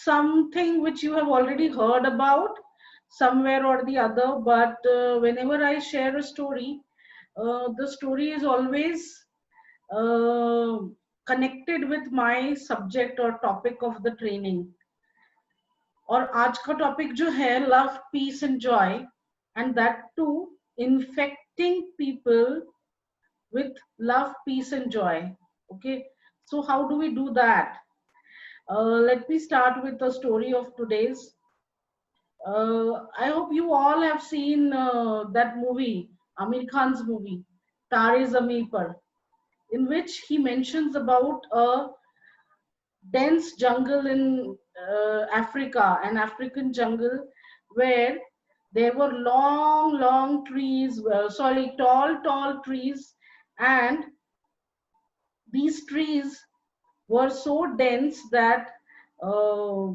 something which you have already heard about somewhere or the other, but whenever I share a story, the story is always uh, connected with my subject or topic of the training. और आज का topic जो है love peace and joy and that to infecting people with love, peace, and joy. Okay, so how do we do that? Let me start with the story of today's. I hope you all have seen that movie, Amir Khan's movie, Tare Zameen Par, in which he mentions about a dense jungle in Africa, an African jungle, where there were long, long trees, tall trees, and these trees were so dense that uh,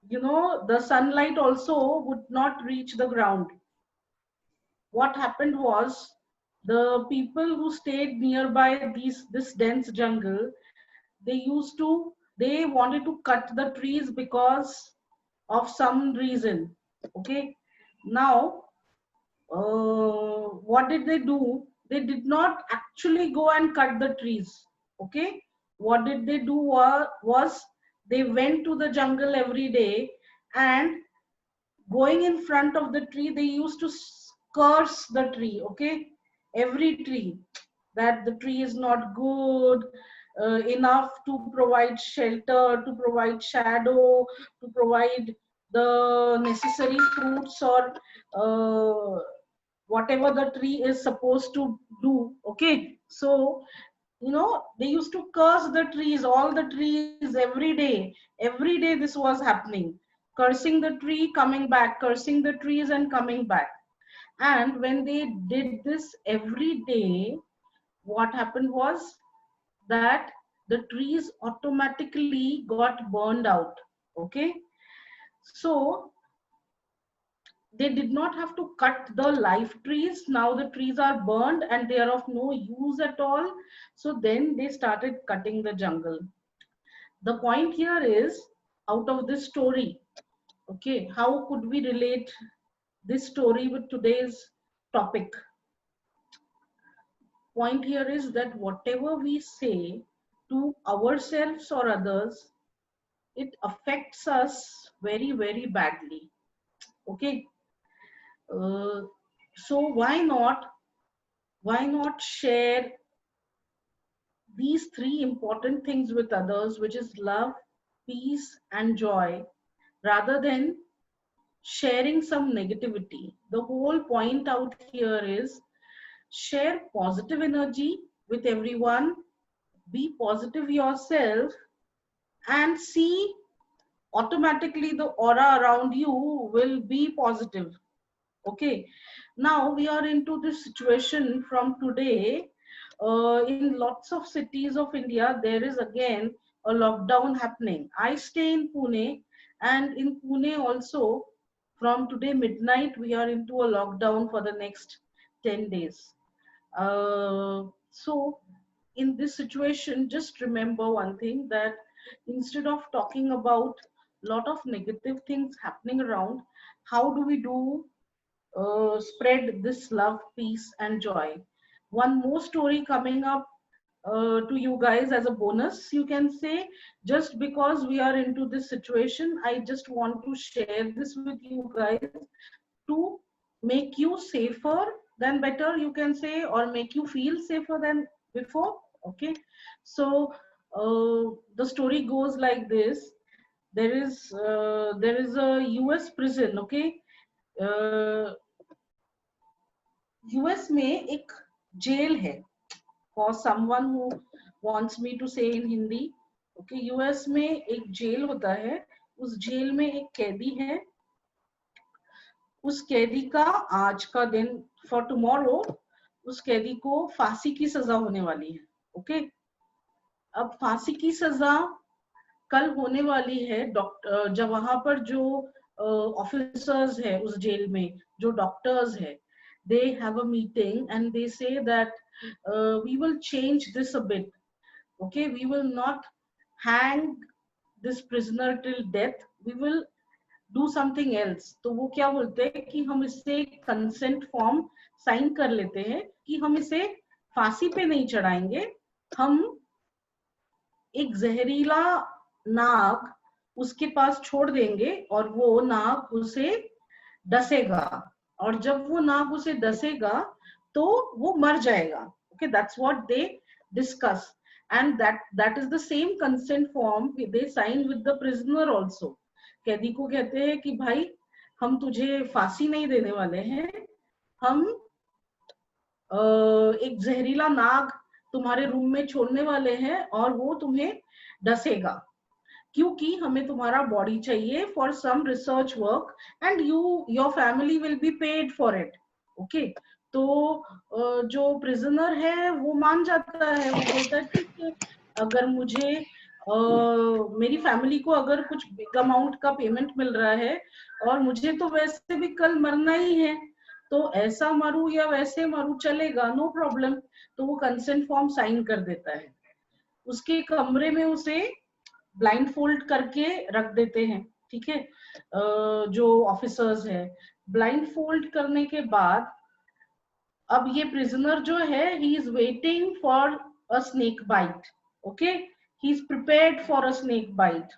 the sunlight also would not reach the ground. What happened was the people who stayed nearby this dense jungle, they wanted to cut the trees because of some reason. Okay, now what did they do? They did not actually go and cut the trees. Okay, what did they do was they went to the jungle every day, and going in front of the tree, they used to curse the tree. Okay, every tree, that the tree is not good enough to provide shelter, to provide shadow, to provide the necessary fruits or whatever the tree is supposed to do. Okay, so they used to curse the trees, all the trees, every day this was happening, cursing the tree, coming back, cursing the trees and coming back. And when they did this every day, what happened was that the trees automatically got burned out. Okay, so they did not have to cut the live trees. Now the trees are burned and they are of no use at all. So then they started cutting the jungle. The point here is, out of this story, okay, how could we relate this story with today's topic? Point here is that whatever we say to ourselves or others, it affects us very, very badly. Okay, uh, so why not share these three important things with others, which is love, peace, and joy, rather than sharing some negativity. The whole point out here is share positive energy with everyone, be positive yourself, and see automatically the aura around you will be positive. Okay, now we are into this situation from today. In lots of cities of India, there is again a lockdown happening. I stay in Pune, and in Pune also, from today midnight, we are into a lockdown for the next 10 days. So, in this situation, just remember one thing, that instead of talking about lot of negative things happening around, how do we do spread this love, peace, and joy? One more story coming up to you guys as a bonus, you can say. Just because we are into this situation, I just want to share this with you guys to make you safer than better, you can say, or make you feel safer than before. Okay, so the story goes like this. There is a US prison. Okay, uh, US में एक jail है, for someone who wants me to say in Hindi. Okay, US में एक jail होता है, उस jail में एक कैदी है. उस कैदी का आज का दिन, फॉर टुमारो, उस कैदी को फांसी की सजा होने वाली है. ओके, अब फांसी की सजा कल होने वाली है. डॉक्टर, जब वहां पर जो ऑफिसर्स है उस जेल में, जो डॉक्टर्स है, they have a meeting and they say that we will change this a bit. Okay, we will not hang this prisoner till death. We will do something else. तो वो क्या बोलते हैं कि हम इससे कंसेंट फॉर्म साइन कर लेते हैं कि हम इसे फांसी पे नहीं चढ़ाएंगे, हम एक जहरीला नाग उसके पास छोड़ देंगे और वो नाग उसे डसेगा, और जब वो नाग उसे डसेगा तो वो मर जाएगा। Okay, that's what they discuss, and that is the same consent form they sign with the prisoner also. कैदी को कहते हैं कि भाई हम तुझे फांसी नहीं देने वाले हैं, हम एक जहरीला नाग तुम्हारे रूम में छोड़ने वाले हैं और वो तुम्हें डसेगा, क्योंकि हमें तुम्हारा बॉडी चाहिए for some research work and your family will be paid for it. Okay, तो जो प्रिजनर है वो मान जाता है, वो बोलता है ठीक है, अगर मुझे मेरी फैमिली को अगर कुछ बिग अमाउंट का पेमेंट मिल रहा है और मुझे तो वैसे भी कल मरना ही है, तो ऐसा मरू या वैसे मरू चलेगा, नो प्रॉब्लम। तो वो कंसेंट फॉर्म साइन कर देता है। उसके कमरे में उसे ब्लाइंड फोल्ड करके रख देते हैं, ठीक है, जो ऑफिसर्स है। ब्लाइंड फोल्ड करने के बाद अब ये प्रिजनर जो है he is waiting for a snake bite. Okay, he is prepared for a snake bite.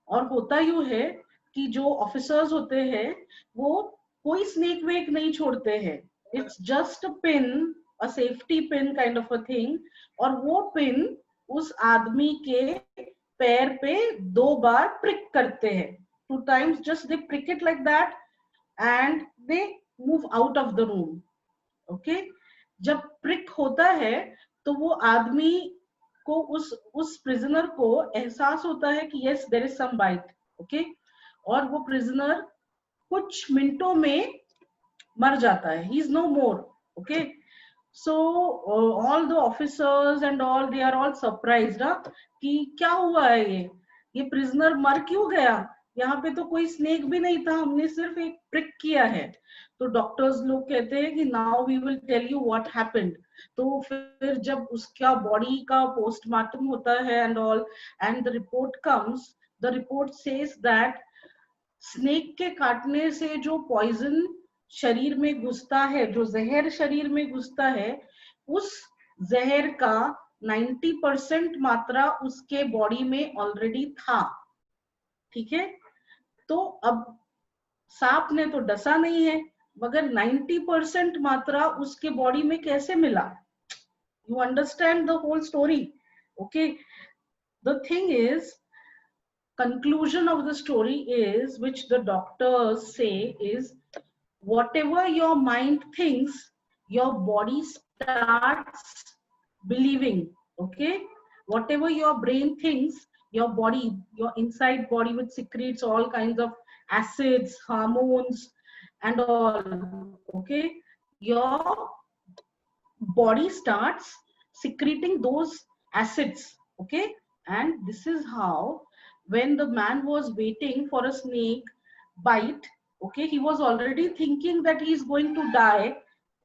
और होता यूं है कि जो ऑफिसर्स होते हैं वो कोई स्नेक वेक नहीं छोड़ते हैं, it's just a pin, a safety pin kind of a thing, और वो पिन उस आदमी के पैर पे 2 बार प्रिक करते हैं, 2 times, just they prick it like that and they move out of the room. Okay, जब प्रिक होता है तो वो आदमी को उस प्रिजनर को एहसास होता है कि yes there is some bite. Okay, और वो प्रिजनर कुछ मिनटों में मर जाता है, he is no more. Okay, so all the officers and all they are all surprised कि क्या हुआ है, ये प्रिजनर मर क्यों गया, यहाँ पे तो कोई स्नेक भी नहीं था, हमने सिर्फ एक प्रिक किया है। तो डॉक्टर्स लोग कहते हैं कि now we will tell you what happened. तो फिर जब उसका बॉडी का पोस्टमार्टम होता है and all, and the report comes, the report says that snake के काटने से जो पॉइजन शरीर में घुसता है, जो जहर शरीर में घुसता है, उस जहर का 90% मात्रा उसके बॉडी में ऑलरेडी था। ठीक है, तो अब सांप ने तो डसा नहीं है, मगर 90% मात्रा उसके बॉडी में कैसे मिला? You understand the whole story? Okay, the thing is, conclusion of the story is, which the doctors say is, whatever your mind thinks, your body starts believing. Okay, whatever your brain thinks, your body, your inside body, which secretes all kinds of acids, hormones and all. Okay, your body starts secreting those acids. Okay, and this is how, when the man was waiting for a snake bite, okay, he was already thinking that he is going to die.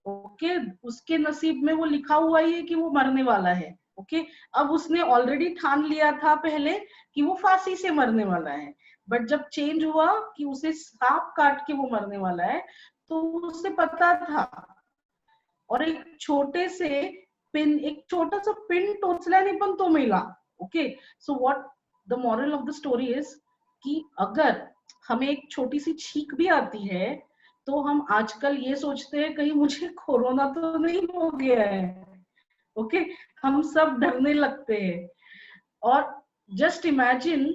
Okay, उसके नसीब में वो लिखा हुआ ही है कि वो मरने वाला है। ओके, अब उसने ऑलरेडी ठान लिया था पहले कि वो फांसी से मरने वाला है, बट जब चेंज हुआ कि उसे सांप काट के वो मरने वाला है, तो उसे पता था। और एक छोटे से पिन, एक छोटा सा पिन टोचल्याने पण तो मेला। Okay, so what the moral of the story is कि अगर हमें एक छोटी सी छींक भी आती है तो हम आजकल ये सोचते हैं कहीं मुझे कोरोना तो नहीं हो गया है। ओके, हम सब डरने लगते हैं। और जस्ट इमेजिन,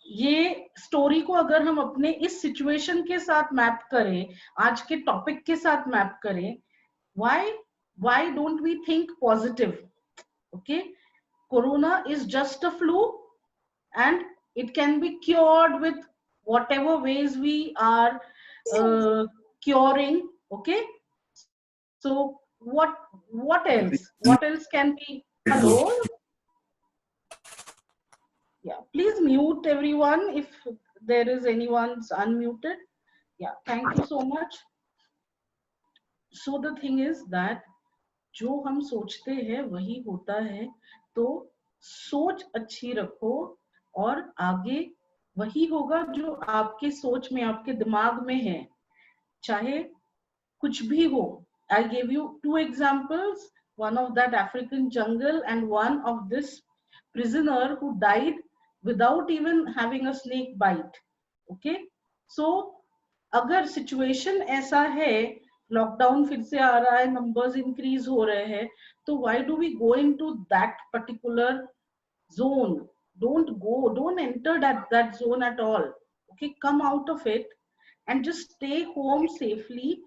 ये स्टोरी को अगर हम अपने इस सिचुएशन के साथ मैप करें, आज के टॉपिक के साथ मैप करें, why don't we think positive? Okay, corona is just a flu and it can be cured with whatever ways we are curing. Okay, so what else can be? Hello, yeah, please mute everyone if there is anyone's unmuted. Yeah, thank you so much. So the thing is that जो हम सोचते हैं वही होता है, तो सोच अच्छी रखो, और आगे वही होगा जो आपके सोच में, आपके दिमाग में है, चाहे कुछ भी हो. I gave you two examples, one of that African jungle and one of this prisoner who died without even having a snake bite. Okay, so अगर सिचुएशन ऐसा है, लॉकडाउन फिर से आ रहा है, नंबर्स इंक्रीज हो रहे हैं, तो why do we go into that particular zone? Don't enter that zone at all. Okay, come out of it and just stay home safely.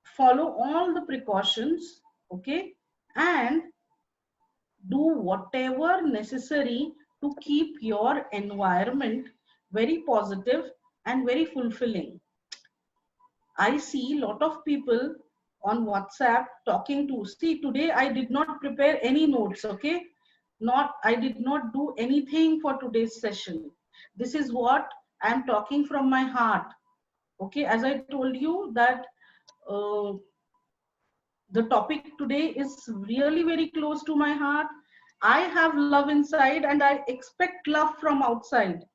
Follow all the precautions. Okay, and do whatever necessary to keep your environment very positive and very fulfilling. I see a lot of people on WhatsApp talking to. See, today I did not prepare any notes, okay? I did not do anything for today's session. This is what I am talking from my heart. Okay, as I told you that the topic today is really very close to my heart. I have love inside and I expect love from outside.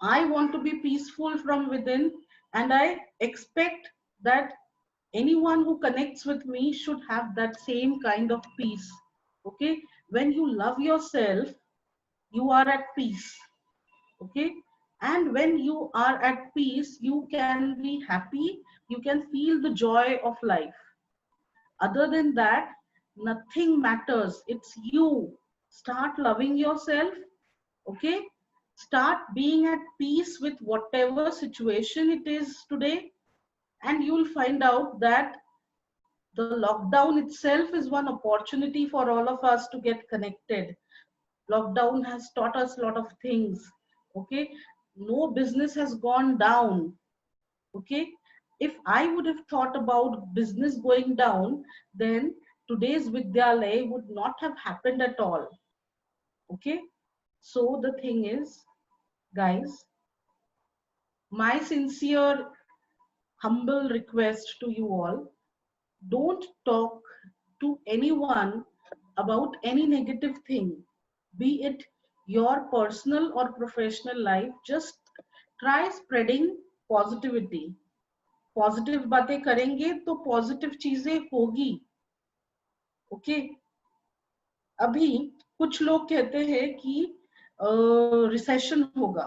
I want to be peaceful from within, and I expect that anyone who connects with me should have that same kind of peace. Okay, when you love yourself, you are at peace. Okay, and when you are at peace, you can be happy, you can feel the joy of life. Other than that, nothing matters. It's you. Start loving yourself. Okay, start being at peace with whatever situation it is today, and you'll find out that the lockdown itself is one opportunity for all of us to get connected. Lockdown has taught us a lot of things. Okay, no business has gone down. Okay, if I would have thought about business going down, then today's Vidyalaya would not have happened at all. Okay, so the thing is, guys, my sincere, humble request to you all, don't talk to anyone about any negative thing, be it your personal or professional life. Just try spreading positivity. Positive बातें करेंगे तो positive चीजें होगी. Okay, अभी कुछ लोग कहते हैं कि रिसेशन होगा.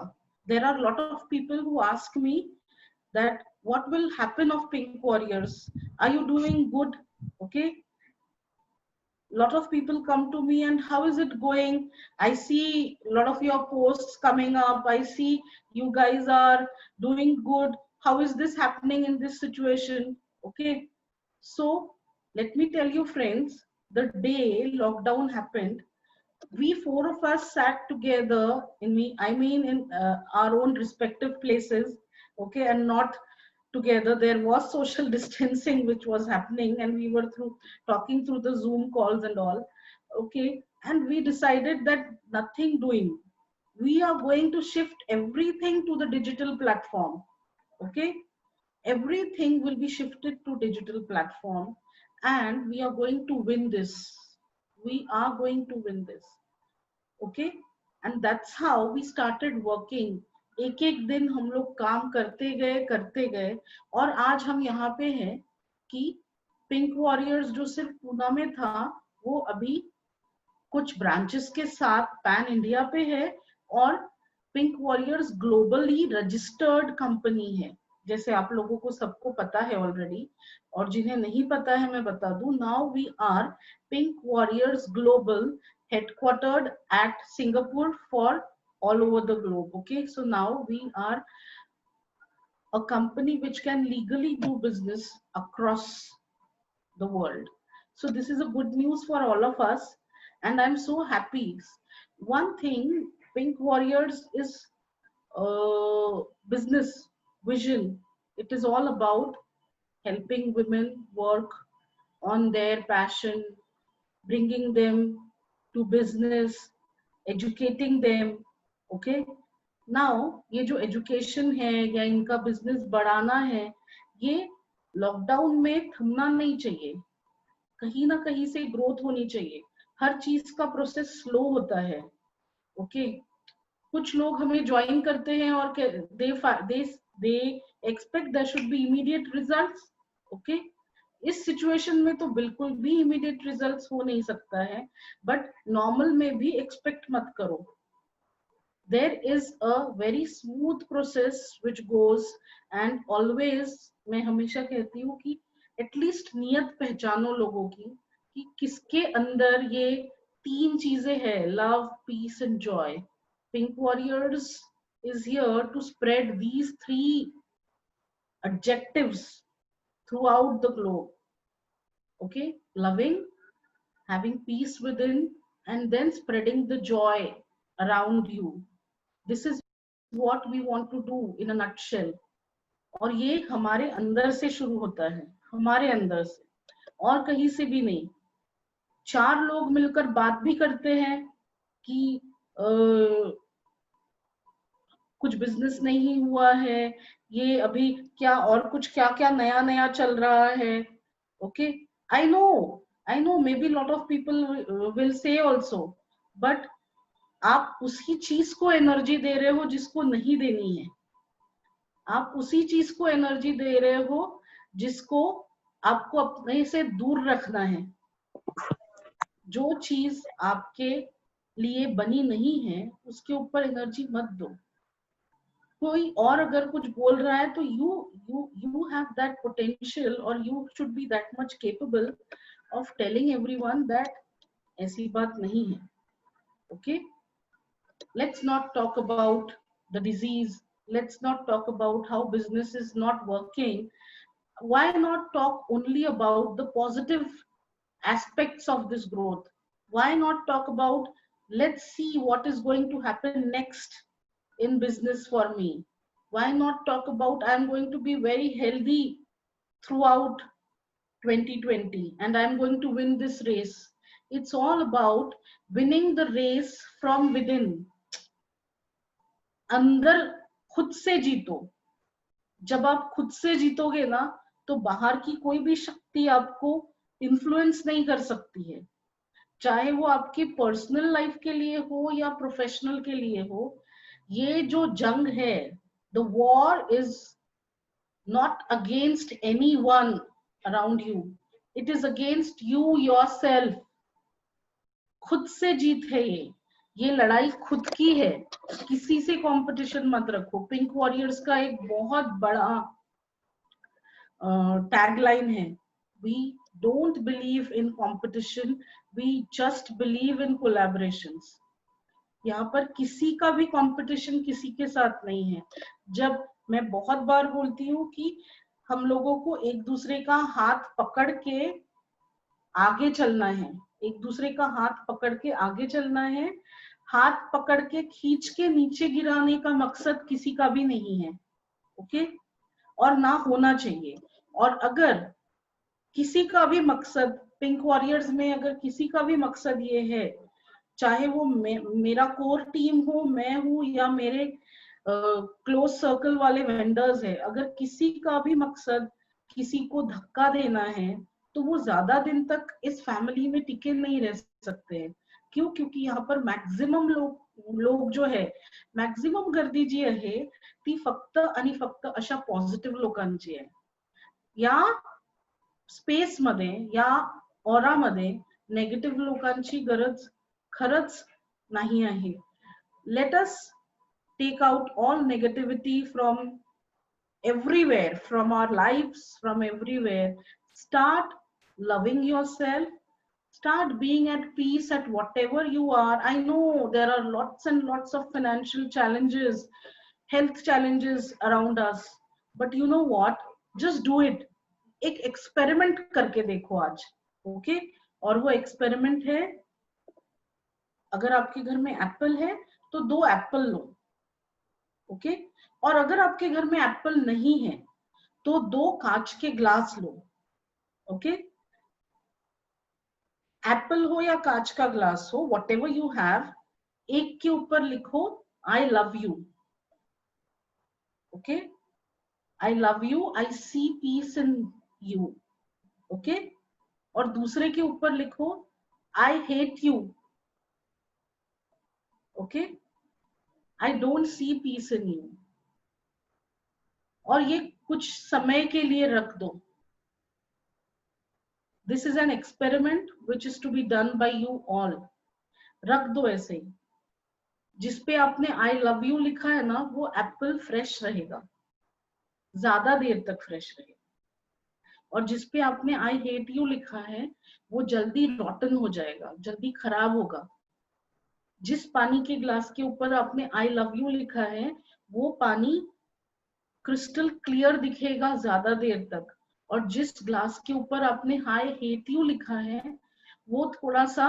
There are lot of people who ask me that what will happen of pink warriors, are you doing good? Okay, lot of people come to me and how is it going? I see a lot of your posts coming up, I see you guys are doing good. How is this happening in this situation? Okay, so let me tell you friends, the day lockdown happened, we four of us sat together in our own respective places. Okay, and not together. There was social distancing which was happening, and we were talking through the Zoom calls and all. Okay, and we decided that nothing doing, we are going to shift everything to the digital platform. Okay, everything will be shifted to digital platform, and we are going to win this. We are going to win this. Okay, and that's how we started working. एक एक दिन हम लोग काम करते गए और आज हम यहाँ पे हैं कि पिंक वॉरियर्स जो सिर्फ पूना में था, वो अभी कुछ ब्रांचेस के साथ पैन इंडिया पे है, और pink warriors globally registered company है. जैसे आप लोगों को सबको पता है ऑलरेडी, और जिन्हें नहीं पता है मैं बता दूं, now we are pink warriors global, headquartered at Singapore for all over the globe. Okay, so now we are a company which can legally do business across the world. So this is a good news for all of us, and I'm so happy. One thing, Pink Warriors is business vision. It is all about helping women work on their passion, bringing them to business, educating them. Okay, now ये जो education है या इनका business बढ़ाना है, ये lockdown में थमना नहीं चाहिए, कहीं ना कहीं से ग्रोथ होनी चाहिए. हर चीज का प्रोसेस स्लो होता है. ओके, कुछ लोग हमें ज्वाइन करते हैं और they expect there should be immediate results. Okay, इस सिचुएशन में तो बिल्कुल भी इमीडिएट रिजल्ट्स हो नहीं सकता है, बट नॉर्मल में भी एक्सपेक्ट मत करो. there is a very smooth process which goes, and always मैं हमेशा कहती हूँ कि एटलीस्ट नियत पहचानो लोगों की कि किसके अंदर ये तीन चीजें हैं, love, peace and joy. Pink warriors is here to spread these three adjectives throughout the globe. Okay, loving, having peace within, and then spreading the joy around you. This is what we want to do in a nutshell. और ये हमारे अंदर से शुरू होता है, हमारे अंदर से, और कहीं से भी नहीं. चार लोग मिलकर बात भी करते हैं कि कुछ बिजनेस नहीं हुआ है, ये अभी क्या और कुछ क्या क्या नया नया चल रहा है. Okay, I know may be lot of people will say also, but आप उसी चीज को एनर्जी दे रहे हो जिसको नहीं देनी है. आप उसी चीज को एनर्जी दे रहे हो जिसको आपको अपने से दूर रखना है. जो चीज आपके लिए बनी नहीं है उसके ऊपर एनर्जी मत दो. कोई और अगर कुछ बोल रहा है तो you have that potential, or you should be that much capable of telling everyone that ऐसी बात नहीं है. Okay, let's not talk about the disease, let's not talk about how business is not working. Why not talk only about the positive aspects of this growth? Why not talk about, let's see what is going to happen next in business for me? Why not talk about, I'm going to be very healthy throughout 2020 and I'm going to win this race. It's all about winning the race from within. अंदर खुद से जीतो. जब आप खुद से जीतोगे ना, तो बाहर की कोई भी शक्ति आपको इन्फ्लुएंस नहीं कर सकती है, चाहे वो आपकी पर्सनल लाइफ के लिए हो या प्रोफेशनल के लिए हो. ये जो जंग है, the war is not against anyone around you, it is against you yourself. खुद से जीत है ये लड़ाई खुद की है. किसी से कंपटीशन मत रखो. पिंक वॉरियर्स का एक बहुत बड़ा टैगलाइन है, we don't believe in competition, we just believe in collaborations. यहाँ पर किसी का भी कंपटीशन किसी के साथ नहीं है. जब मैं बहुत बार बोलती हूँ कि हम लोगों को एक दूसरे का हाथ पकड़ के आगे चलना है, एक दूसरे का हाथ पकड़ के आगे चलना है. हाथ पकड़ के खींच के नीचे गिराने का मकसद किसी का भी नहीं है. ओके, और ना होना चाहिए. और अगर किसी का भी मकसद, पिंक वॉरियर्स में अगर किसी का भी मकसद ये है, चाहे वो मेरा कोर टीम हो, मैं हूं, या मेरे क्लोज सर्कल वाले वेंडर्स है, अगर किसी का भी मकसद किसी को धक्का देना है, तो वो ज्यादा दिन तक इस फैमिली में टिके नहीं रह सकते हैं. क्यों? क्योंकि यहाँ पर मैक्सिमम लोग जो है, मॅक्झिमम गर्दी जी आहे ती फक्त आणि फक्त अशा पॉझिटिव्ह लोकांची आहे. या स्पेस मध्ये, या ऑरा मध्ये नेगेटिव्ह लोकांची गरज खरंच नाही आहे. Let us take out all negativity from everywhere, from our lives, from everywhere. Start loving yourself, start being at peace at whatever you are. I know there are lots and lots of financial challenges, health challenges around us, but you know what, just do it. एक experiment करके देखो आज. Okay, और वो experiment है, अगर आपके घर में एप्पल है तो 2 एप्पल लो. ओके, और अगर आपके घर में एप्पल नहीं है तो 2 कांच के ग्लास लो. ओके, एप्पल हो या कांच का ग्लास हो, वॉट एवर यू हैव, एक के ऊपर लिखो I love you. Okay, I love you, I see peace in you. Okay, और दूसरे के ऊपर लिखो I hate you. Okay? I don't see peace in you. और ये कुछ समय के लिए रख दो. This is an experiment which is to be done by you all. रख दो ऐसे ही. जिस पे आपने I love you लिखा है ना, वो एप्पल फ्रेश रहेगा, ज्यादा देर तक फ्रेश रहेगा. और जिस पे आपने आई हेट यू लिखा है वो जल्दी रॉटन हो जाएगा, जल्दी खराब होगा. जिस पानी के ग्लास के ऊपर आपने आई लव यू लिखा है वो पानी क्रिस्टल क्लियर दिखेगा ज्यादा देर तक, और जिस ग्लास के ऊपर आपने आई हेट यू लिखा है वो थोड़ा सा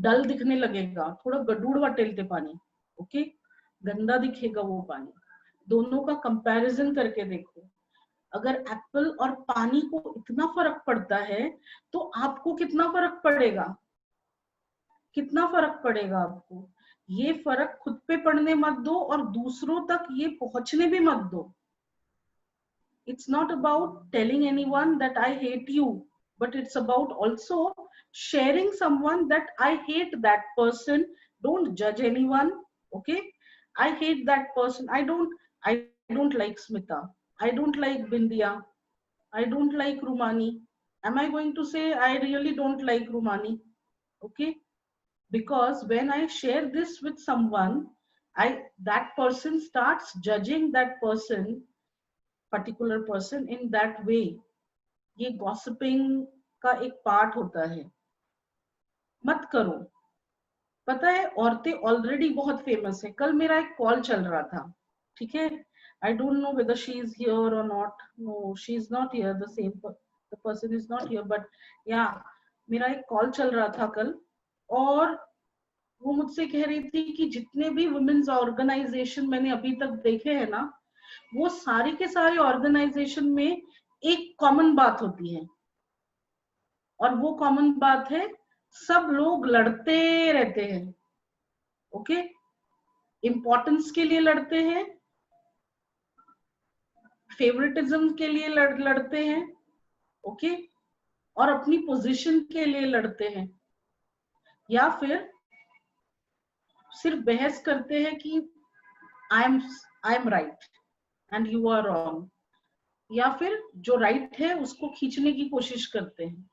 डल दिखने लगेगा, थोड़ा गडूड़ वाटेलते पानी. ओके, गंदा दिखेगा वो पानी. दोनों का कंपैरिजन करके देखो. अगर एप्पल और पानी को इतना फर्क पड़ता है तो आपको कितना फर्क पड़ेगा, कितना फर्क पड़ेगा आपको. ये फर्क खुद पे पड़ने मत दो और दूसरों तक ये पहुंचने भी मत दो. It's not about telling anyone that I hate you, but it's about also sharing someone that I hate that person. Don't judge anyone. Okay, I hate that person. I don't like Smita. I don't like Bindia. I don't like Rumani. Am I going to say I really don't like Rumani? Okay, because when I share this with someone, that person starts judging that particular person in that way. ये gossiping का एक part होता है, मत करो. पता है औरतें ऑलरेडी बहुत फेमस है. कल मेरा एक कॉल चल रहा था, ठीक है. I don't know whether she is here और not. No, she is not here. The person is not here, but या मेरा एक कॉल चल रहा था कल, और वो मुझसे कह रही थी कि जितने भी वुमेन्स ऑर्गेनाइजेशन मैंने अभी तक देखे हैं ना, वो सारे के सारे ऑर्गेनाइजेशन में एक कॉमन बात होती है, और वो कॉमन बात है सब लोग लड़ते रहते हैं. ओके, इंपॉर्टेंस के लिए लड़ते हैं, फेवरेटिज्म के लिए लड़ते हैं. ओके, और अपनी पोजीशन के लिए लड़ते हैं, या फिर सिर्फ बहस करते हैं कि I am right and you are wrong, या फिर जो राइट है उसको खींचने की कोशिश करते हैं.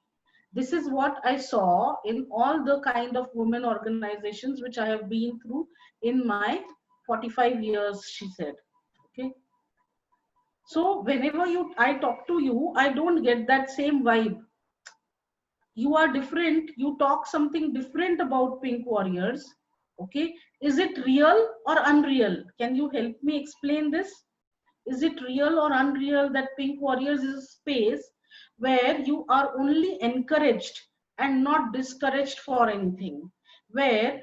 This is what I saw in all the kind of women organizations which I have been through in my 45 years, she said. Okay. So whenever I talk to you, I don't get that same vibe. You are different. You talk something different about Pink Warriors. Okay. Is it real or unreal? Can you help me explain this? Is it real or unreal that Pink Warriors is a space where you are only encouraged and not discouraged for anything, where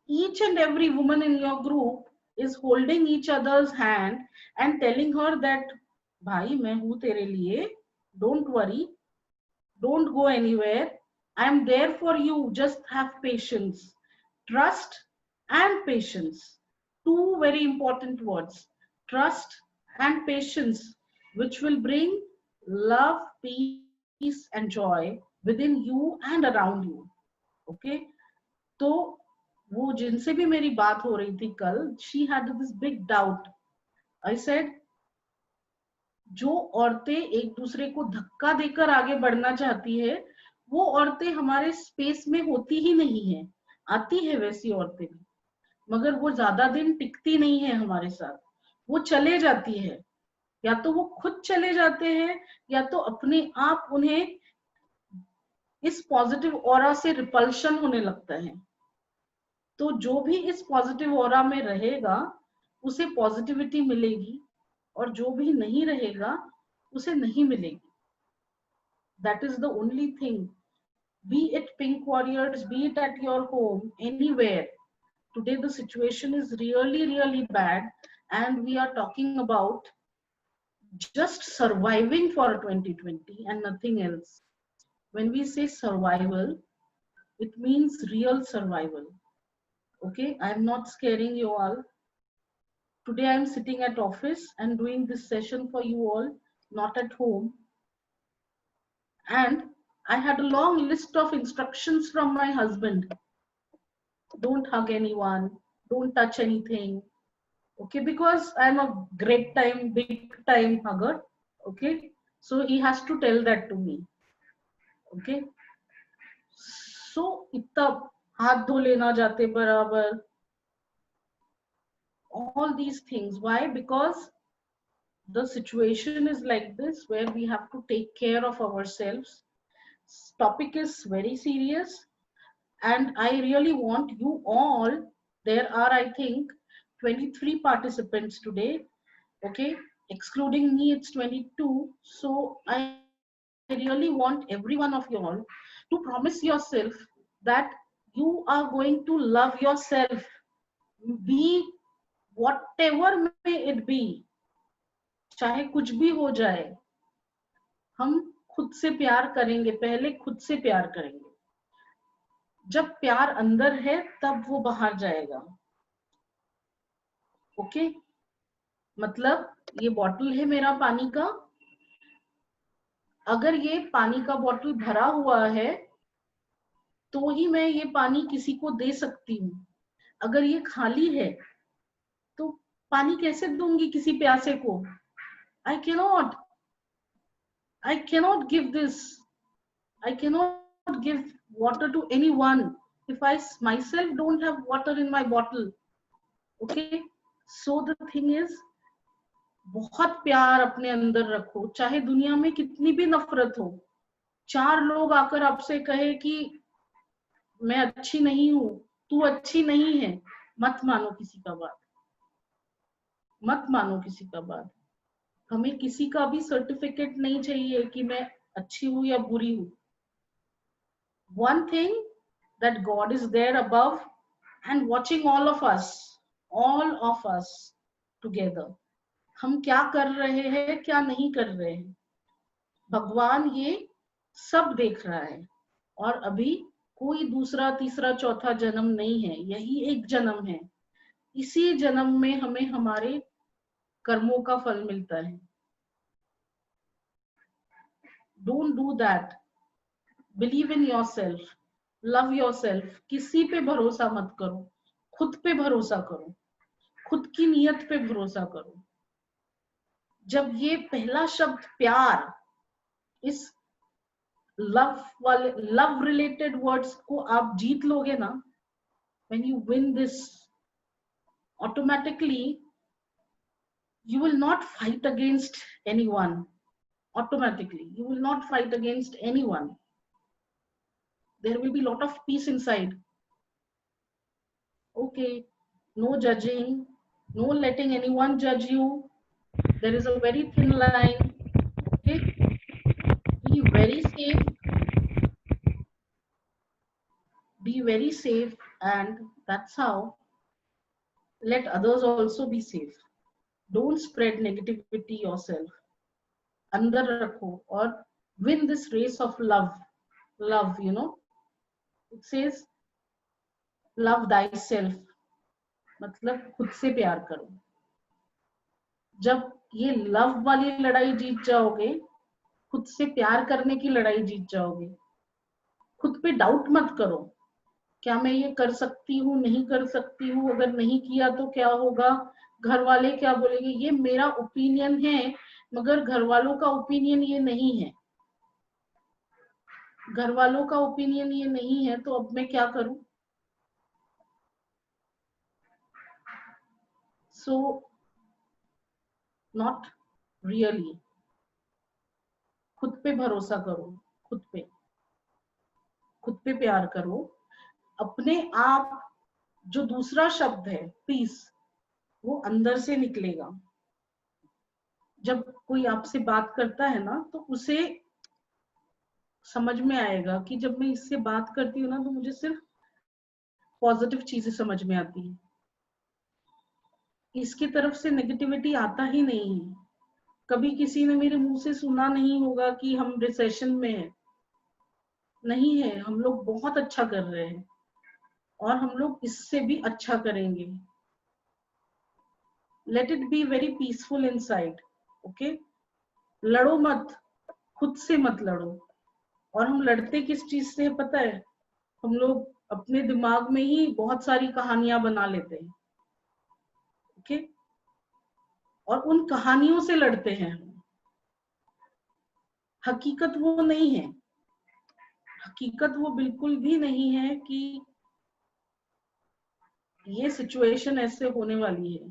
each and every woman in your group is holding each other's hand and telling her that bhai main hu tere liye, don't worry, don't go anywhere, I am there for you, just have patience. Trust and patience, two very important words. Trust and patience, which will bring love, peace and joy within you and around you. Okay, तो वो जिनसे भी मेरी बात हो रही थी कल, she had this big doubt. I said, जो औरतें एक दूसरे को धक्का देकर आगे बढ़ना चाहती है वो औरतें हमारे स्पेस में होती ही नहीं है. आती है वैसी औरतें भी, मगर वो ज्यादा दिन टिकती नहीं है हमारे साथ, वो चले जाती है. या तो वो खुद चले जाते हैं, या तो अपने आप उन्हें इस पॉजिटिव ऑरा से रिपल्शन होने लगता है. तो जो भी इस पॉजिटिव ऑरा में रहेगा उसे पॉजिटिविटी मिलेगी, और जो भी नहीं रहेगा उसे नहीं मिलेगी. That is the only thing. Be it Pink Warriors, be it at your home, anywhere. Today the situation is really, really bad, and we are talking about just surviving for 2020 and nothing else. When we say survival, it means real survival. Okay, I am not scaring you all. Today I am sitting at office and doing this session for you all, not at home. And I had a long list of instructions from my husband. Don't hug anyone, don't touch anything. Okay, because I'm a big time hugger. Okay, so he has to tell that to me. Okay, so इतना हाथ धो लेना जाते बराबर, all these things. Why? Because the situation is like this, where we have to take care of ourselves. Topic is very serious, and I really want you all, there are I think 23 participants today. Okay, excluding me it's 22. So I really want every one of you all to promise yourself that you are going to love yourself, be whatever may it be, चाहे कुछ भी हो जाए, हम खुद से प्यार करेंगे, पहले खुद से प्यार करेंगे. जब प्यार अंदर है तब वो बाहर जाएगा. ओके, मतलब ये बॉटल है मेरा पानी का, अगर ये पानी का बॉटल भरा हुआ है तो ही मैं ये पानी किसी को दे सकती हूँ. अगर ये खाली है तो पानी कैसे दूंगी किसी प्यासे को? I cannot. I cannot give this. I cannot give water to anyone if I myself don't have water in my bottle. Okay? So the thing is, बहुत प्यार अपने अंदर रखो, चाहे दुनिया में कितनी भी नफरत हो. 4 लोग आकर आपसे कहे कि मैं अच्छी नहीं हूं, तू अच्छी नहीं है, मत मानो किसी का बात, मत मानो किसी का बात. हमें किसी का भी सर्टिफिकेट नहीं चाहिए कि मैं अच्छी हूं या बुरी हूं. One thing, that God is there above and watching all of us together. हम क्या कर रहे हैं, क्या नहीं कर रहे हैं, भगवान ये सब देख रहा है. और अभी कोई दूसरा तीसरा चौथा जन्म नहीं है, यही एक जन्म है. इसी जन्म में हमें हमारे कर्मों का फल मिलता है. Don't do that. Believe in yourself. Love yourself. किसी पे भरोसा मत करो, खुद पे भरोसा करो, खुद की नियत पे भरोसा करो. जब ये पहला शब्द प्यार, इस लव रिलेटेड वर्ड्स को आप जीत लोगे ना, when you win this, automatically you will not fight against anyone. Automatically you will not fight against anyone. There will be a lot of peace inside. Okay, no judging, no letting anyone judge you. There is a very thin line. Okay, be very safe, be very safe, and that's how let others also be safe. Don't spread negativity yourself. अंदर रखो और win this race of love. Love, you know, it says love thyself, मतलब खुद से प्यार करो. जब ये लव वाली लड़ाई जीत जाओगे, खुद से प्यार करने की लड़ाई जीत जाओगे, खुद पे डाउट मत करो, क्या मैं ये कर सकती हूँ, नहीं कर सकती हूँ, अगर नहीं किया तो क्या होगा, घर वाले क्या बोलेंगे. ये मेरा ओपिनियन है, मगर घर वालों का ओपिनियन ये नहीं है. घर वालों का ओपिनियन ये नहीं है, तो अब मैं क्या करूं. So not really. खुद पे भरोसा करो, खुद पे प्यार करो. अपने आप, जो दूसरा शब्द है पीस, वो अंदर से निकलेगा. जब कोई आपसे बात करता है ना, तो उसे समझ में आएगा कि जब मैं इससे बात करती हूँ ना, तो मुझे सिर्फ पॉजिटिव चीजें समझ में आती है, इसकी तरफ से नेगेटिविटी आता ही नहीं है. कभी किसी ने मेरे मुंह से सुना नहीं होगा कि हम रिसेशन में हैं. नहीं है, हम लोग बहुत अच्छा कर रहे हैं और हम लोग इससे भी अच्छा करेंगे. Let it be very peaceful inside. Okay, लड़ो मत, खुद से मत लड़ो. और हम लड़ते किस चीज से पता है? हम लोग अपने दिमाग में ही बहुत सारी कहानियां बना लेते हैं, ओके, और उन कहानियों से लड़ते हैं हम। हकीकत वो नहीं है, हकीकत वो बिल्कुल भी नहीं है कि ये सिचुएशन ऐसे होने वाली है।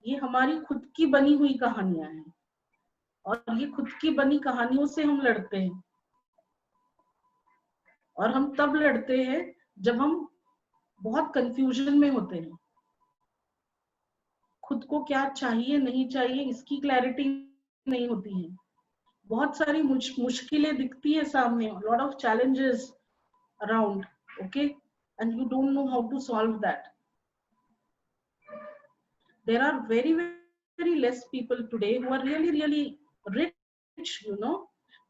ये हमारी खुद की बनी हुई कहानियां हैं, और ये खुद की बनी कहानियों से हम लड़ते हैं। और हम तब लड़ते हैं जब हम बहुत कंफ्यूजन में होते हैं, खुद को क्या चाहिए नहीं चाहिए इसकी क्लैरिटी नहीं होती है, बहुत सारी मुश्किलें दिखती है सामने, lot of challenges around, okay, and you don't know how to solve that. There are very less people today who are really rich, you know,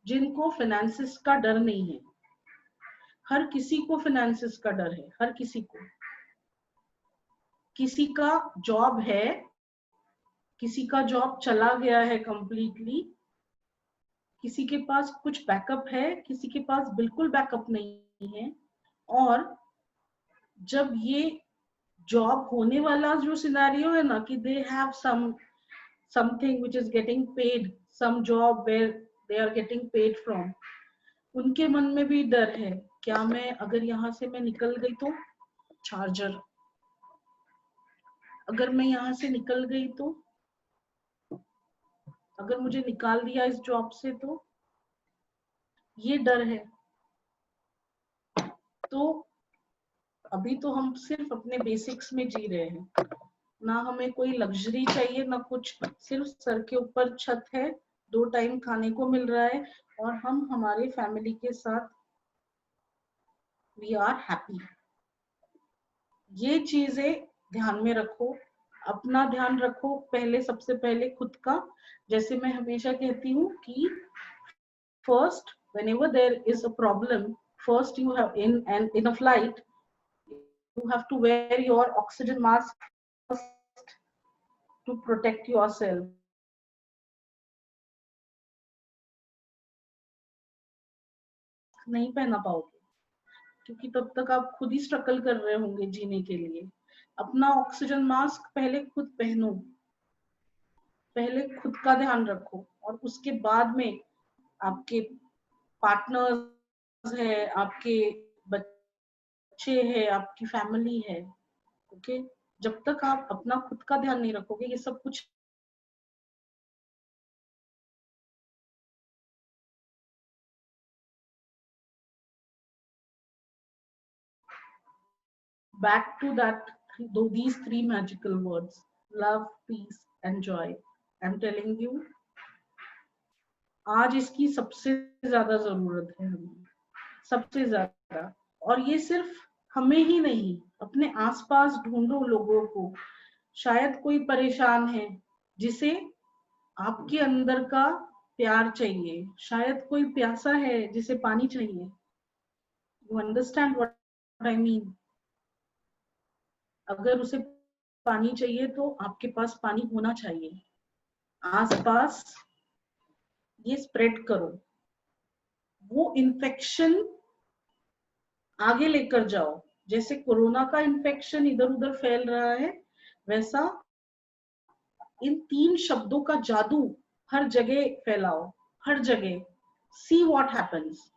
जिनको finances का डर नहीं है। हर किसी को finances का डर है, हर किसी को। किसी का जॉब है, किसी का जॉब चला गया है completely, किसी के पास कुछ बैकअप है, किसी के पास बिल्कुल बैकअप नहीं है। और जब ये जॉब होने वाला जो सिनेरियो है ना, कि they have something which is getting paid, some job where they are getting paid from, उनके मन में भी डर है, क्या मैं अगर यहाँ से मैं निकल गई तो चार्जर, अगर मैं यहाँ से निकल गई तो, अगर मुझे निकाल दिया इस जॉब से तो, ये डर है। तो अभी तो हम सिर्फ अपने बेसिक्स में जी रहे हैं, ना हमें कोई लग्जरी चाहिए ना कुछ, सिर्फ सर के ऊपर छत है, 2 टाइम खाने को मिल रहा है, और हम हमारे फैमिली के साथ वी आर हैप्पी। ये चीजें ध्यान में रखो, अपना ध्यान रखो, पहले सबसे पहले खुद का। जैसे मैं हमेशा कहती हूँ कि first whenever there is a problem, first you have in a flight you have to wear your oxygen mask to protect yourself. नहीं पहना पाओगे, क्योंकि तब तक आप खुद ही स्ट्रगल कर रहे होंगे जीने के लिए। अपना ऑक्सीजन मास्क पहले खुद पहनो, पहले खुद का ध्यान रखो, और उसके बाद में आपके पार्टनर्स है, आपके बच्चे है, आपकी फैमिली है, ओके। जब तक आप अपना खुद का ध्यान नहीं रखोगे, ये सब कुछ back to that, these 3 magical words: love, peace and joy. I'm telling you, आज इसकी सबसे ज्यादा जरूरत है हमें, सबसे ज्यादा। और ये सिर्फ हमें ही नहीं, अपने आसपास ढूंढो लोगों को, शायद कोई परेशान है जिसे आपके अंदर का प्यार चाहिए, शायद कोई प्यासा है जिसे पानी चाहिए। You understand what I mean? अगर उसे पानी चाहिए तो आपके पास पानी होना चाहिए। आसपास ये स्प्रेड करो, वो इन्फेक्शन आगे लेकर जाओ। जैसे कोरोना का इन्फेक्शन इधर उधर फैल रहा है, वैसा इन 3 शब्दों का जादू हर जगह फैलाओ, हर जगह। See what happens,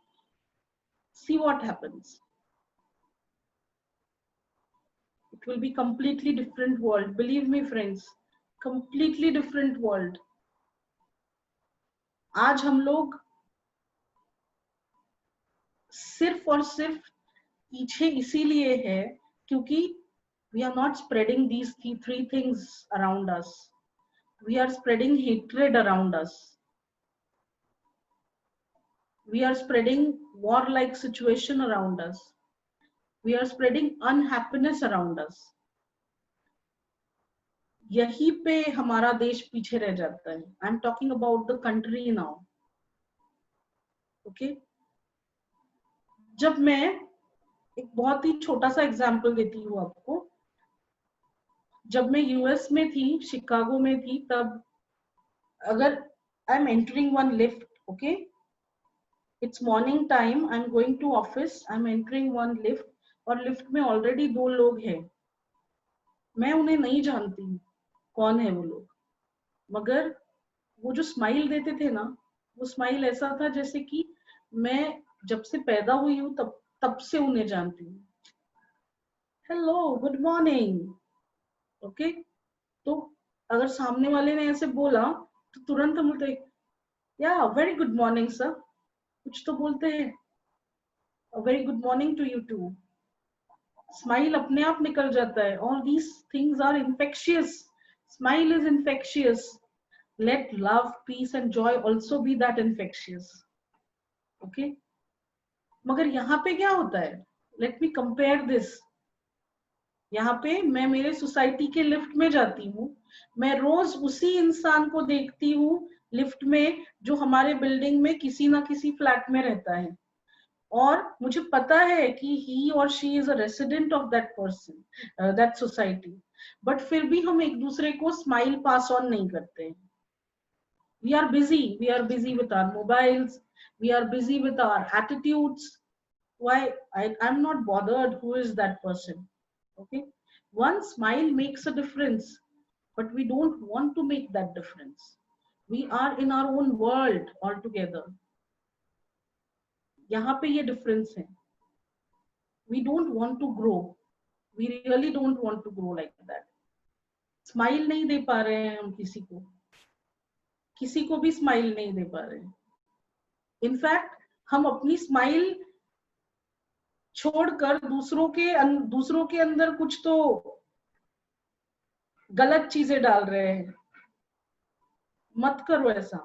see what happens. It will be completely different world, believe me friends, completely different world. आज हम लोग सिर्फ और सिर्फ पीछे इसीलिए है क्योंकि we are not spreading these 3 things around us. We are spreading hatred around us. We are spreading war-like situation around us. We are spreading unhappiness around us. यही पे हमारा देश पीछे रह जाता है। I am talking about the country now, okay. जब मैं एक बहुत ही छोटा सा एग्जाम्पल देती हूँ आपको, जब मैं यूएस में थी, शिकागो में थी, तब अगर I am entering one lift, okay, it's morning time, I am going to office, I am entering one lift, और लिफ्ट में ऑलरेडी 2 लोग हैं, मैं उन्हें नहीं जानती हूँ कौन है वो लोग, मगर वो जो स्माइल देते थे ना, वो स्माइल ऐसा था जैसे कि मैं जब से पैदा हुई हूँ तब तब से उन्हें जानती हूँ। Hello, good morning. ओके, तो अगर सामने वाले ने ऐसे बोला तो तुरंत हम बोलते, या वेरी गुड मॉर्निंग सर, कुछ तो बोलते हैं, very good morning to you too. Smile अपने आप निकल जाता है। All these things are infectious, smile is infectious, let love, peace and joy also be that infectious. Okay, मगर यहाँ पे क्या होता है, let me compare this. यहाँ पे मैं मेरे सोसाइटी के लिफ्ट में जाती हूँ, मैं रोज उसी इंसान को देखती हूँ लिफ्ट में जो हमारे बिल्डिंग में किसी ना किसी फ्लैट में रहता है, और मुझे पता है कि ही और she is a resident of that person, that society, but फिर भी हम एक दूसरे को स्माइल पास ऑन नहीं करते हैं। We are busy with our mobiles, we are busy with our attitudes. Why? I'm not bothered who is that person. Okay, one smile makes a difference, but we don't want to make that difference. We are in our own world altogether. यहाँ पे ये difference है. We don't want to grow, we really don't want to grow like that. Smile नहीं दे पा रहे हैं हम किसी को भी स्माइल नहीं दे पा रहे हैं। इनफैक्ट हम अपनी स्माइल छोड़कर दूसरों के अंदर कुछ तो गलत चीजें डाल रहे हैं। मत करो ऐसा।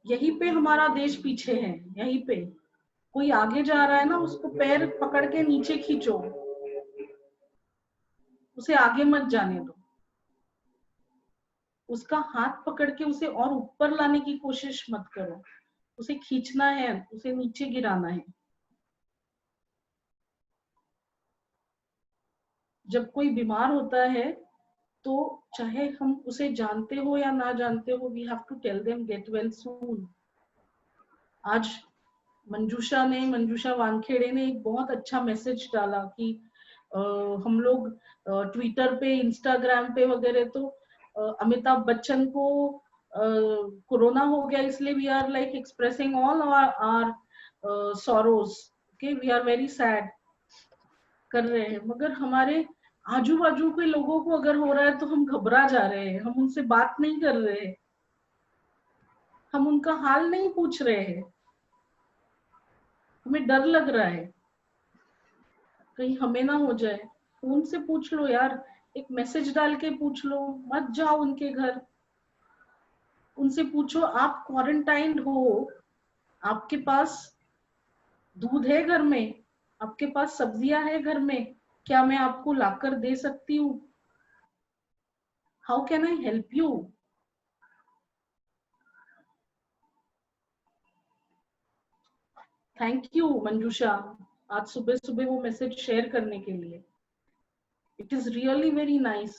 यहीं पे हमारा देश पीछे है, यहीं पे कोई आगे जा रहा है ना, उसको पैर पकड़ के नीचे खींचो, उसे आगे मत जाने दो, उसका हाथ पकड़ के उसे और ऊपर लाने की कोशिश मत करो, उसे खींचना है, उसे नीचे गिराना है। जब कोई बीमार होता है तो चाहे हम उसे जानते हो या ना जानते हो, we have to tell them get well soon. आज मंजूषा वानखेड़े ने एक बहुत अच्छा मैसेज डाला कि हम लोग ट्विटर पे, इंस्टाग्राम पे वगैरह तो अमिताभ बच्चन को कोरोना हो गया इसलिए we are like expressing all our sorrows, okay, we are very sad कर रहे हैं, मगर हमारे आजू बाजू के लोगों को अगर हो रहा है तो हम घबरा जा रहे हैं, हम उनसे बात नहीं कर रहे हैं, हम उनका हाल नहीं पूछ रहे हैं, हमें डर लग रहा है कहीं हमें ना हो जाए। फोन से पूछ लो यार, एक मैसेज डाल के पूछ लो, मत जाओ उनके घर, उनसे पूछो आप क्वारंटाइन हो, आपके पास दूध है घर में, आपके पास सब्जियां है घर में, क्या मैं आपको लाकर दे सकती हूँ? How can I help you? Thank you Manjusha, आज सुबह सुबह वो मैसेज शेयर करने के लिए। It is really very nice.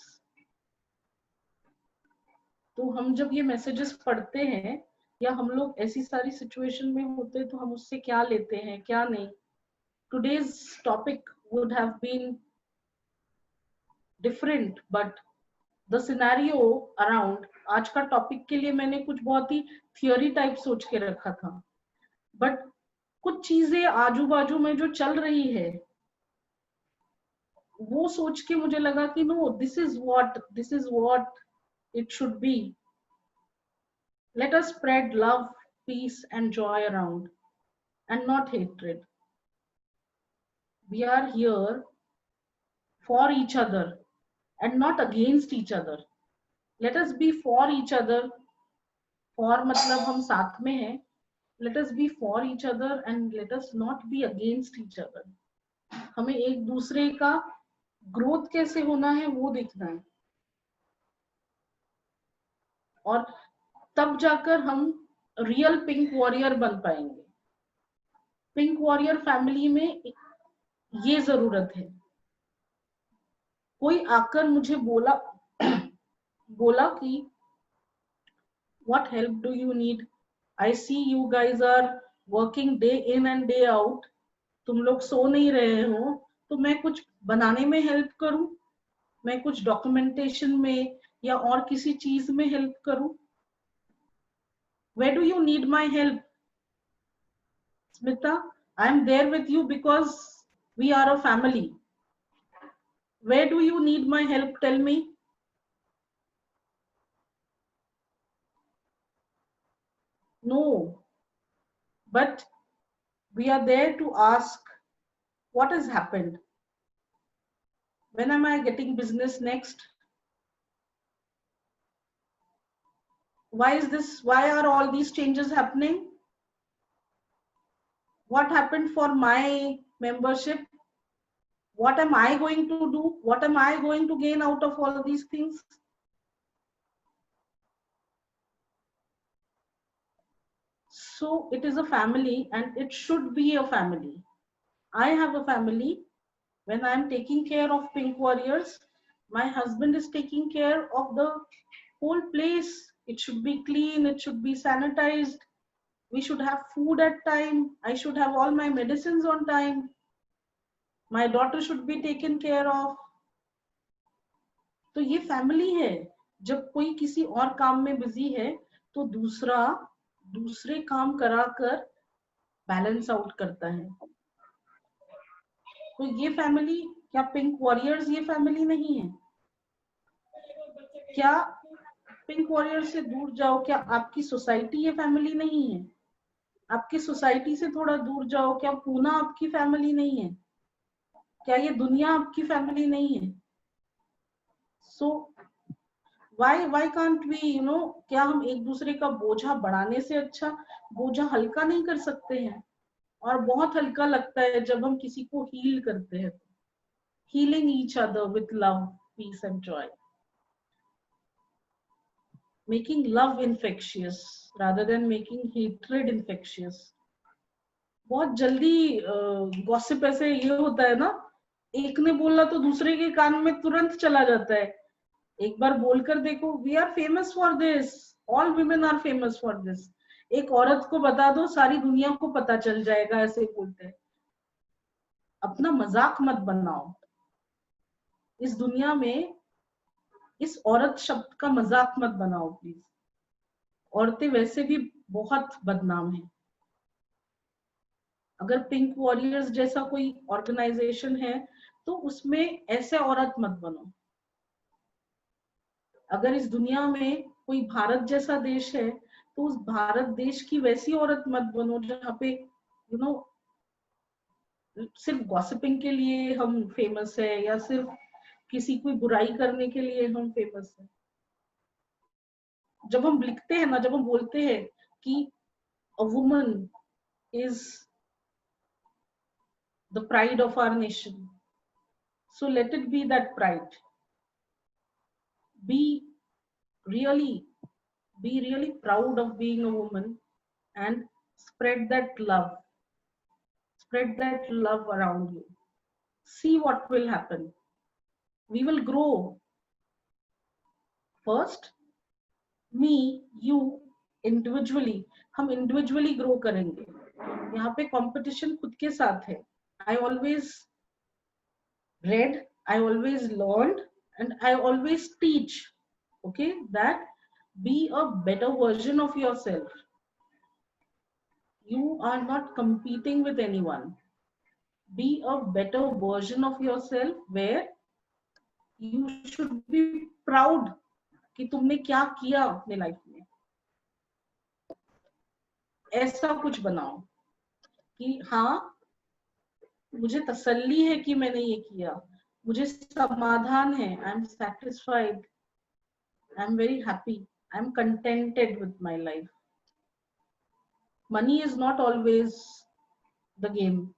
तो हम जब ये मैसेजेस पढ़ते हैं या हम लोग ऐसी सारी सिचुएशन में होते हैं तो हम उससे क्या लेते हैं क्या नहीं। Today's topic would have been different, but the scenario around, आज का टॉपिक के लिए मैंने कुछ बहुत ही थियोरी टाइप सोच के रखा था, बट कुछ चीजें आजू बाजू में जो चल रही है वो सोच के मुझे लगा कि no, this is what it should be. Let us spread love, peace and joy around, and not hatred. We are here for each other and not against each other. Let us be for each other. For मतलब हम साथ में हैं. Let us be for each other and let us not be against each other. हमें एक दूसरे का growth कैसे होना है वो देखना है, और तब जाकर हम रियल पिंक वॉरियर बन पाएंगे। पिंक वॉरियर फैमिली में ये जरूरत है। कोई आकर मुझे बोला कि what help do you need, I see you guys are working day in and day out. तुम लोग सो नहीं रहे हो, तो मैं कुछ बनाने में हेल्प करूं, मैं कुछ डॉक्यूमेंटेशन में या और किसी चीज में हेल्प करूं. Where do you need my help? Smita, I am there with you because we are a family. Where do you need my help? Tell me. No, but we are there to ask what has happened. When am I getting business next? Why is this? Why are all these changes happening? What happened for my membership? What am I going to do? What am I going to gain out of all of these things? So it is a family, and it should be a family. I have a family. When I am taking care of Pink Warriors, my husband is taking care of the whole place. It should be clean, it should be sanitized, we should have food at time, I should have all my medicines on time, my daughter should be taken care of. तो ये family है. जब कोई किसी और काम में busy है तो दूसरा दूसरे काम कराकर बैलेंस आउट करता है. तो ये फैमिली, क्या पिंक वॉरियर्स ये फैमिली नहीं है? क्या पिंक वॉरियर से दूर जाओ, क्या आपकी सोसाइटी ये फैमिली नहीं है? आपकी सोसाइटी से थोड़ा दूर जाओ, क्या पूना आपकी फैमिली नहीं है? क्या ये दुनिया आपकी फैमिली नहीं है? सो why can't we, क्या हम एक दूसरे का बोझा बढ़ाने से अच्छा बोझा हल्का नहीं कर सकते हैं? और बहुत हल्का लगता है जब हम किसी को हील करते हैं. Healing each other with love, peace and joy, making love infectious rather than making hatred infectious. बहुत जल्दी गॉसिप ऐसे ये होता है ना, एक ने बोला तो दूसरे के कान में तुरंत चला जाता है. एक बार बोलकर देखो, we are famous for this, all women are famous for this. एक औरत को बता दो, सारी दुनिया को पता चल जाएगा, ऐसे बोलते हैं. अपना मजाक मत बनाओ. इस दुनिया में इस औरत शब्द का मजाक मत बनाओ प्लीज. औरतें वैसे भी बहुत बदनाम है. अगर पिंक वॉरियर्स जैसा कोई ऑर्गेनाइजेशन है तो उसमें ऐसे औरत मत बनो. अगर इस दुनिया में कोई भारत जैसा देश है तो उस भारत देश की वैसी औरत मत बनो जहाँ पे सिर्फ गॉसिपिंग के लिए हम फेमस है या सिर्फ किसी की बुराई करने के लिए हम फेमस है. जब हम लिखते हैं ना, जब हम बोलते हैं कि a woman is the pride of our nation, so let it be that pride. Be really proud of being a woman and spread that love. Spread that love around you. See what will happen. We will grow. First, me, you, individually. हम individually grow करेंगे. यहाँ पे competition खुद के साथ है. I always read, I always learned, and I always teach. Okay, that be a better version of yourself. You are not competing with anyone. Be a better version of yourself where you should be proud कि तुमने क्या किया अपने life में. ऐसा कुछ बनाओ कि हाँ, मुझे तसल्ली है कि मैंने ये किया, मुझे समाधान है, I am satisfied, I am very happy, I am contented with my life. Money is not always the game.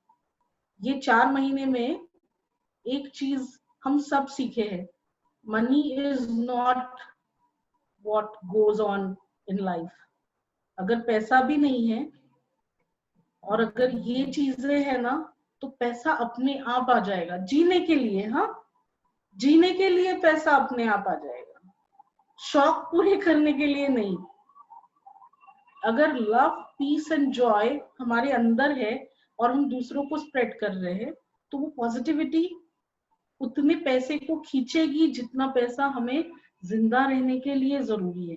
ये 4 महीने में एक चीज हम सब सीखे हैं. Money is not what goes on in life. अगर पैसा भी नहीं है और अगर ये चीजें है ना, तो पैसा अपने आप आ जाएगा. जीने के लिए, हाँ, जीने के लिए पैसा अपने आप आ जाएगा, शौक पूरे करने के लिए नहीं. अगर लव पीस एंड जॉय हमारे अंदर है और हम दूसरों को स्प्रेड कर रहे हैं, तो वो पॉजिटिविटी उतने पैसे को खींचेगी जितना पैसा हमें जिंदा रहने के लिए जरूरी है.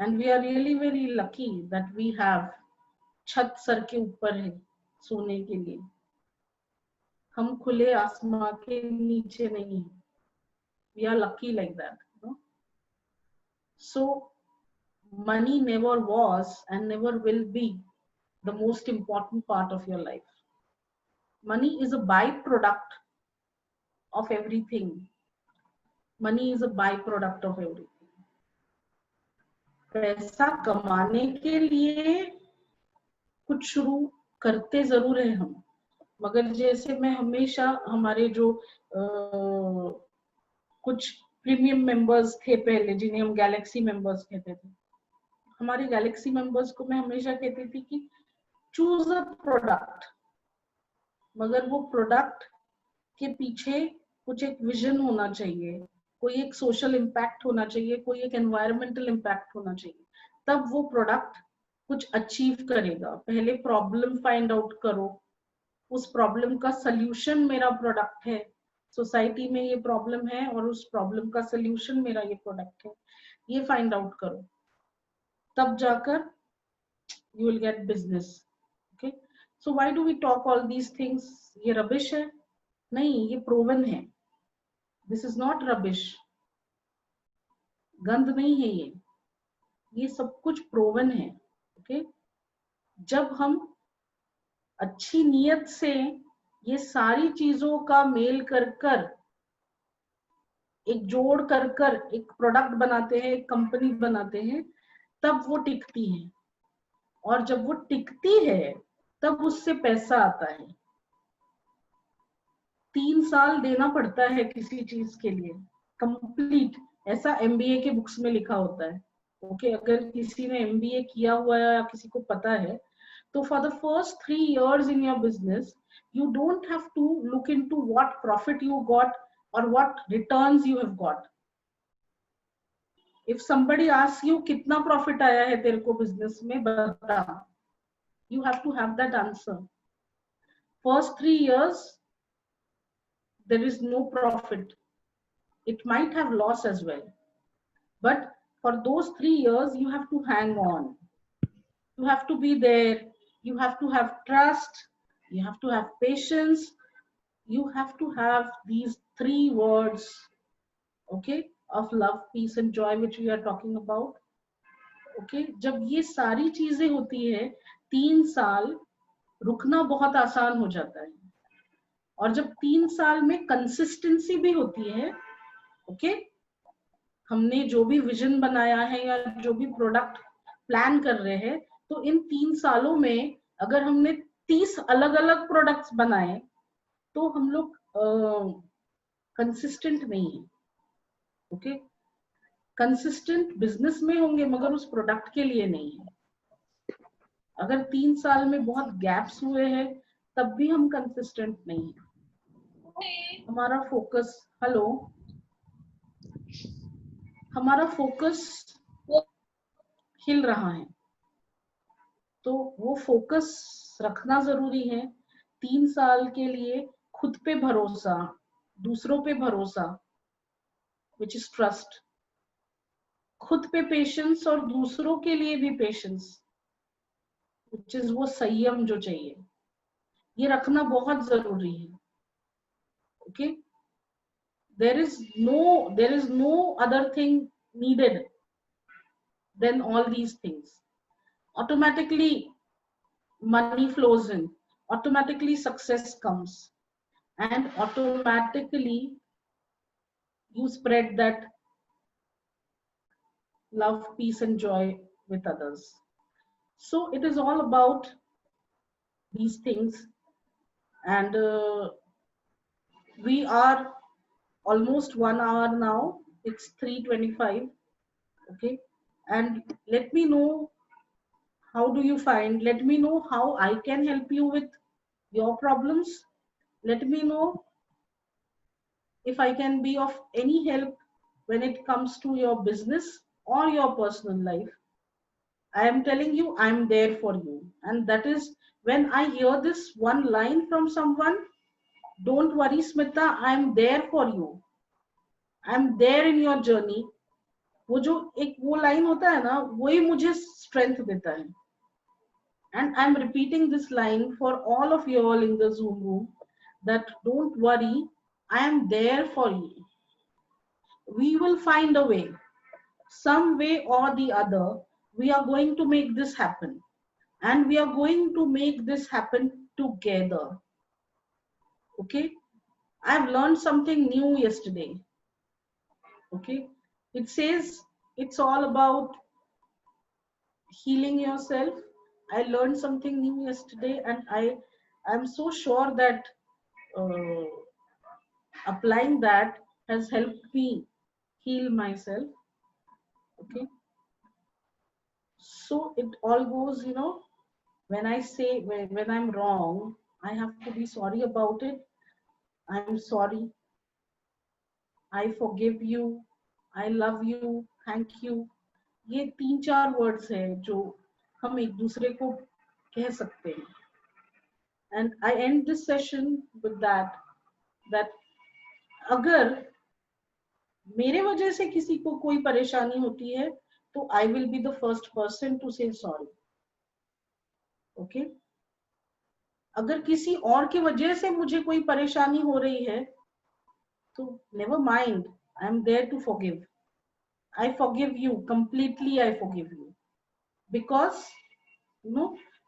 And we are really very lucky that we have छत सर के ऊपर है सोने के लिए. हम खुले आसमां के नीचे नहीं. We are lucky like that. So money never was and never will be the most important part of your life. Money is a byproduct of everything. Money is a byproduct of everything. पैसा कमाने के लिए कुछ शुरू करते जरूर है हम, मगर जैसे मैं हमेशा हमारे जो कुछ प्रीमियम मेंबर्स थे पहले, जिन्हें हम गैलेक्सी मेंबर्स कहते थे, हमारे गैलेक्सी मेंबर्स को मैं हमेशा कहती थी कि चूज अ प्रोडक्ट, मगर वो प्रोडक्ट के पीछे कुछ एक विजन होना चाहिए, कोई एक सोशल इम्पैक्ट होना चाहिए, कोई एक एनवायरमेंटल इम्पैक्ट होना चाहिए, तब वो प्रोडक्ट कुछ अचीव करेगा. पहले प्रॉब्लम फाइंड आउट करो, उस प्रॉब्लम का सल्यूशन मेरा प्रोडक्ट है, सोसाइटी में ये प्रॉब्लम है और उस प्रॉब्लम का सल्यूशन मेरा ये प्रोडक्ट है, ये फाइंड आउट करो, तब जाकर you will get business. Okay, so why do we talk all these things? ये रबिश है? नहीं, ये प्रोवन है. This is not rubbish. गंद नहीं है ये सब कुछ प्रोवन है. Okay, जब हम अच्छी नीयत से ये सारी चीजों का मेल कर कर एक जोड़ कर कर एक प्रोडक्ट बनाते हैं, एक कंपनी बनाते हैं, तब वो टिकती है. और जब वो टिकती है तब उससे पैसा आता है. 3 साल देना पड़ता है किसी चीज के लिए कंप्लीट, ऐसा एमबीए के बुक्स में लिखा होता है. ओके, अगर किसी ने एमबीए किया हुआ है या किसी को पता है, तो for the first 3 years in your business you don't have to look into what profit you got or what returns you have got. If somebody asks you कितना प्रॉफिट आया है तेरे को बिजनेस में, बता. You have to have that answer. First 3 years there is no profit. It might have loss as well, but for those 3 years you have to hang on. You have to be there. You have to have trust. You have to have patience. You have to have these 3 words, okay, of love, peace and joy, which we are talking about. Okay, जब ये सारी चीजें होती है, 3 साल रुकना बहुत आसान हो जाता है. और जब 3 साल में कंसिस्टेंसी भी होती है, ओके, हमने जो भी विजन बनाया है या जो भी प्रोडक्ट प्लान कर रहे हैं, तो इन 3 सालों में अगर हमने 30 अलग अलग प्रोडक्ट्स बनाए, तो हम लोग कंसिस्टेंट नहीं है. ओके, कंसिस्टेंट बिजनेस में होंगे मगर उस प्रोडक्ट के लिए नहीं है. अगर 3 साल में बहुत गैप्स हुए हैं, तब भी हम कंसिस्टेंट नहीं है. हमारा फोकस, हेलो, हमारा फोकस हिल रहा है, तो वो फोकस रखना जरूरी है. 3 साल के लिए खुद पे भरोसा, दूसरों पे भरोसा, which is trust, खुद पे पेशेंस और दूसरों के लिए भी पेशेंस, which is वो संयम जो चाहिए, ये रखना बहुत जरूरी है. Okay, there is no other thing needed than all these things. Automatically money flows in, automatically success comes, and automatically you spread that love, peace and joy with others. So it is all about these things, and we are almost 1 hour now. It's 3:25. Okay, and let me know, how do you find, let me know how I can help you with your problems. Let me know if I can be of any help when it comes to your business or your personal life, I am telling you, I am there for you. And that is when I hear this one line from someone, don't worry, Smita, I am there for you. I am there in your journey. वो जो एक वो line होता है ना, वही मुझे strength देता है. And I'm repeating this line for all of you all in the Zoom room, that don't worry, I am there for you. We will find a way. Some way or the other, we are going to make this happen. And we are going to make this happen together. Okay? I've learned something new yesterday. Okay? It says it's all about healing yourself. I learned something new yesterday, and I'm so sure that uh, applying that has helped me heal myself. Okay, so it all goes, when I say when I'm wrong, I have to be sorry about it. I'm sorry, I forgive you, I love you, thank you. ये 3-4 words हैं जो हम एक दूसरे को कह सकते हैं. And I end this session with that अगर मेरे वजह से किसी को कोई परेशानी होती है, तो I will be the first person to say sorry. Okay? अगर किसी और की वजह से मुझे कोई परेशानी हो रही है, तो never mind, I am there to forgive. I forgive you completely. I forgive you because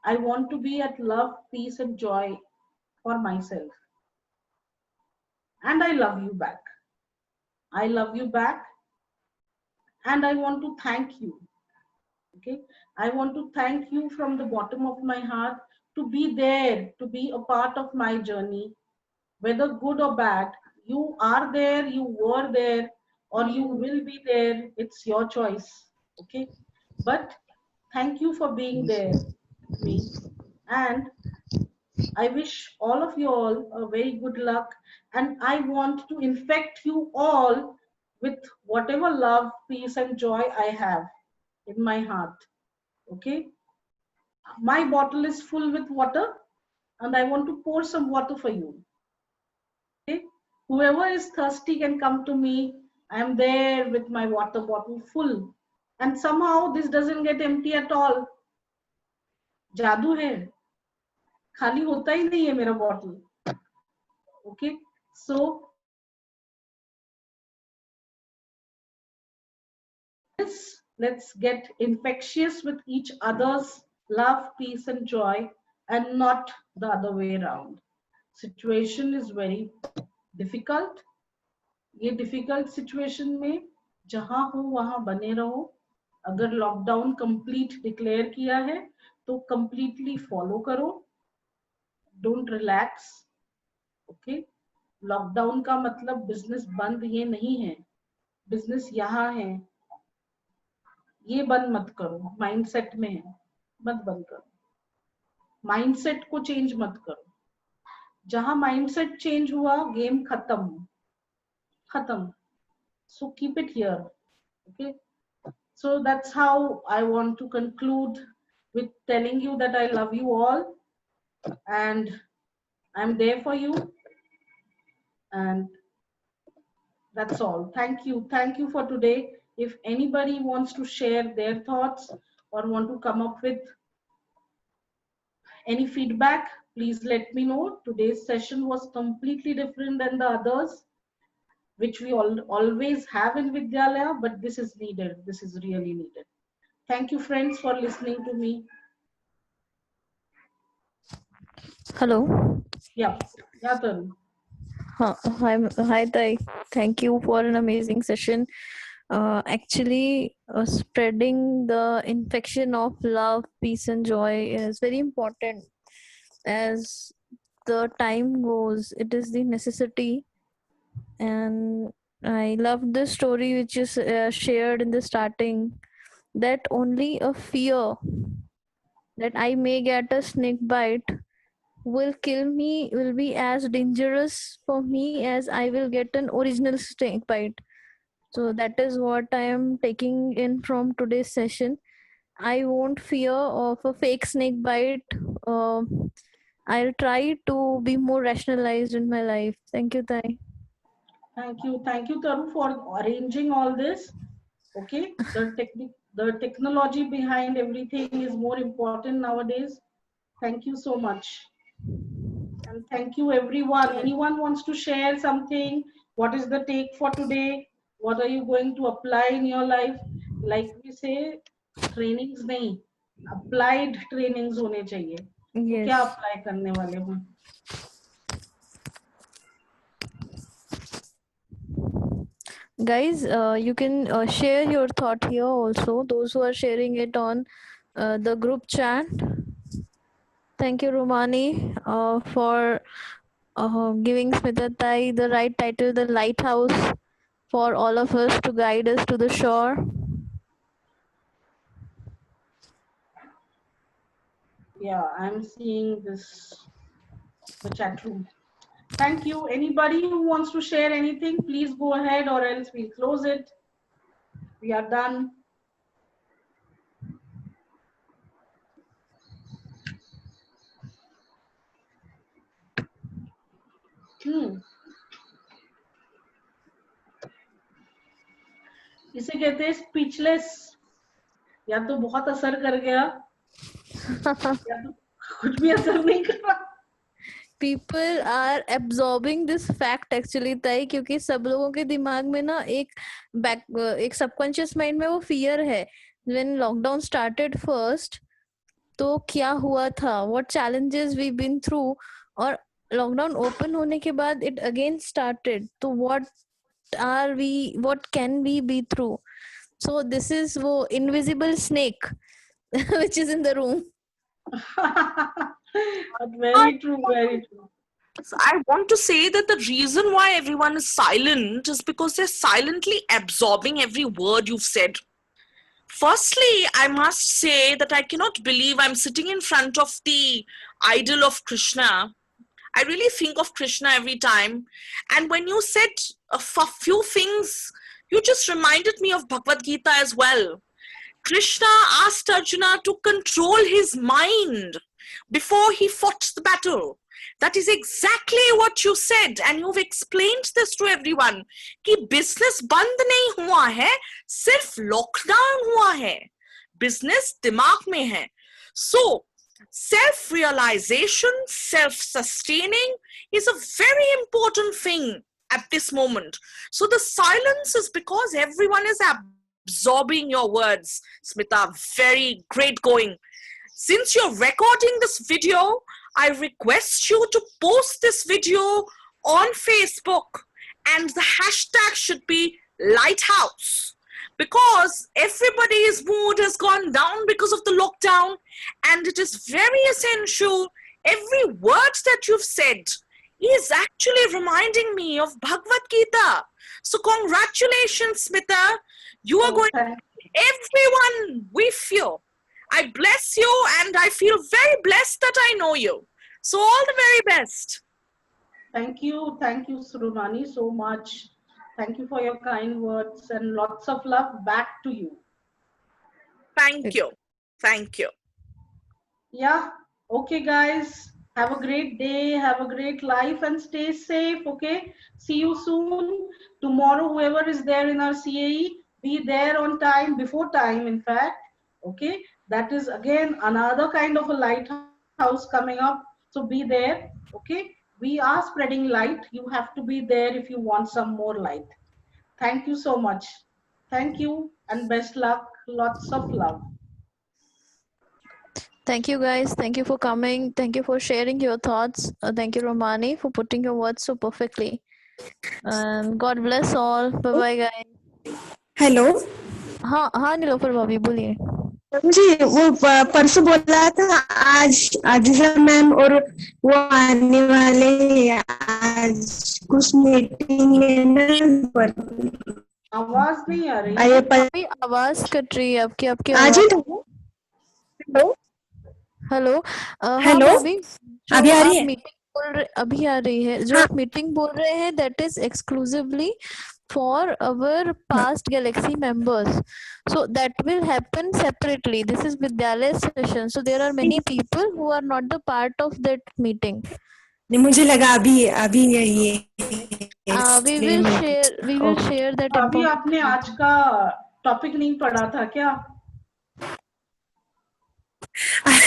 I want to be at love, peace, and joy for myself. And I love you back. I love you back, and I want to thank you. Okay, I want to thank you from the bottom of my heart to be there, to be a part of my journey, whether good or bad. You are there, you were there, or you will be there. It's your choice. Okay, but thank you for being there with me, and I wish all of you all a very good luck, and I want to infect you all with whatever love, peace, and joy I have in my heart. Okay, my bottle is full with water, and I want to pour some water for you. Okay, whoever is thirsty can come to me. I am there with my water bottle full, and somehow this doesn't get empty at all. जादू है, खाली होता ही नहीं है मेरा bottle. Okay, so let's get infectious with each other's love, peace, and joy, and not the other way around. Situation is very difficult. ये difficult situation में जहां हो वहां बने रहो. अगर लॉकडाउन कंप्लीट डिक्लेयर किया है तो कंप्लीटली फॉलो करो. Don't relax. ओके, लॉकडाउन का मतलब बिजनेस बंद ये नहीं है. बिजनेस यहाँ है, ये बंद मत करो. माइंडसेट में है, मत बंद करो. माइंडसेट को चेंज मत करो. जहां माइंडसेट चेंज हुआ, गेम खत्म. So keep it here. Okay, so that's how I want to conclude with telling you that I love you all and I'm there for you, and that's all. Thank you for today. If anybody wants to share their thoughts or want to come up with any feedback, please let me know. Today's session was completely different than the others, which we always have in Vidyalaya, but this is needed. This is really needed. Thank you, friends, for listening to me. Hello. Yeah, Tarun. Hi, Tai. Thank you for an amazing session. Actually, spreading the infection of love, peace, and joy is very important. As the time goes, it is the necessity. And I love the story which is shared in the starting, that only a fear that I may get a snake bite will kill me will be as dangerous for me as I will get an original snake bite. So that is what I am taking in from today's session. I won't fear of a fake snake bite. Uh, I'll try to be more rationalized in my life. Thank you, Tai. Thank you, Taru, for arranging all this. Okay, the technology behind everything is more important nowadays. Thank you so much. And thank you, everyone. Anyone wants to share something? What is the take for today? What are you going to apply in your life? Like we say, trainings नहीं, applied trainings होने चाहिए. तो क्या Yes. apply करने वाले हो? Guys, you can share your thought here also. Those who are sharing it on the group chat. Thank you, Romani, for giving Smita Tai the right title, The Lighthouse, for all of us to guide us to the shore. Yeah, I'm seeing the chat room. Thank you. Anybody who wants to share anything, please go ahead, or else we'll close it. We are done. इसे कहते हैं speechless. या तो बहुत असर कर गया या तो कुछ भी असर नहीं कर रहा. People are absorbing this fact actually ताई, क्योंकि सब लोगों के दिमाग में ना एक सबकॉन्शियस माइंड में वो फियर है. When lockdown started first, तो क्या हुआ था, what challenges we've been through, और लॉकडाउन ओपन होने के बाद it again started. तो what can we be through? So this is वो invisible snake which is in the room. But very true, very true. I want to say that the reason why everyone is silent is because they're silently absorbing every word you've said. Firstly, I must say that I cannot believe I'm sitting in front of the idol of Krishna. I really think of Krishna every time. And when you said a few things, you just reminded me of Bhagavad Gita as well. Krishna asked Arjuna to control his mind before he fought the battle. That is exactly what you said, and you've explained this to everyone. कि business बंद नहीं हुआ है, सिर्फ lockdown हुआ है. Business दिमाग में है. So, self-realization, self-sustaining is a very important thing at this moment. So the silence is because everyone is absorbing your words. Smita, very great going. Since you're recording this video, I request you to post this video on Facebook, and the hashtag should be Lighthouse, because everybody's mood has gone down because of the lockdown, and it is very essential. Every word that you've said is actually reminding me of Bhagavad Gita. So congratulations, Smita. You are going to everyone with you. I bless you, and I feel very blessed that I know you. So all the very best. Thank you, Surumani, so much. Thank you for your kind words, and lots of love back to you. Thank you. Thank you. Yeah. Okay, guys. Have a great day. Have a great life, and stay safe. Okay. See you soon. Tomorrow, whoever is there in our CAE, be there on time, before time, in fact. Okay. That is again another kind of a lighthouse coming up. So be there. Okay. We are spreading light. You have to be there if you want some more light. Thank you so much. Thank you and best luck. Lots of love. Thank you, guys. Thank you for coming. Thank you for sharing your thoughts. Thank you, Romani, for putting your words so perfectly. And God bless all. Bye bye, guys. Hello हाँ नीलोफर भाभी बोलिए. जी वो परसों बोला था आज आजिजा ma'am और वो आने वाले हैं आज कुछ मीटिंग में ना. आवाज नहीं आ रही. भाभी आवाज कट रही है आपकी आज ही तो. हेलो. हेलो भाभी अभी आ रही है. मीटिंग बोल रहे अभी आ रही है जो आप मीटिंग बोल रहे हैं that is exclusively for our past Galaxy members. So that will happen separately. This is Vidyalaya session. So there are many people who are not the part of that meeting. नहीं, मुझे लगा अभी अभी ये We will share that अभी information. आपने आज का टॉपिक नहीं पढ़ा था क्या?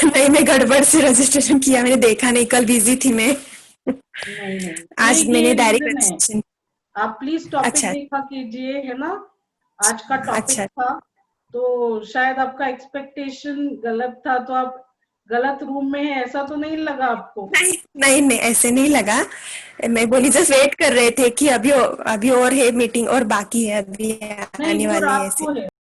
नहीं, मैं गड़बड़ से रजिस्ट्रेशन किया, मैंने देखा नहीं, कल बिजी थी मैं। नहीं आज ये मैंने reason डायरेक्ट है। रजिस्ट्रेशन। आप प्लीज टॉपिक अच्छा। देखा कीजिए, है ना? आज का टॉपिक अच्छा। था, तो शायद आपका एक्सपेक्टेशन गलत था, तो आप गलत रूम में है, ऐसा तो नहीं लगा आपको? नहीं, ऐसे नहीं लगा। मैं बोली जस्ट वेट कर रहे थे कि अभी और है मीटिंग और बाकी है, अभी नहीं, आने वो वाली है रात ऐसे। को है।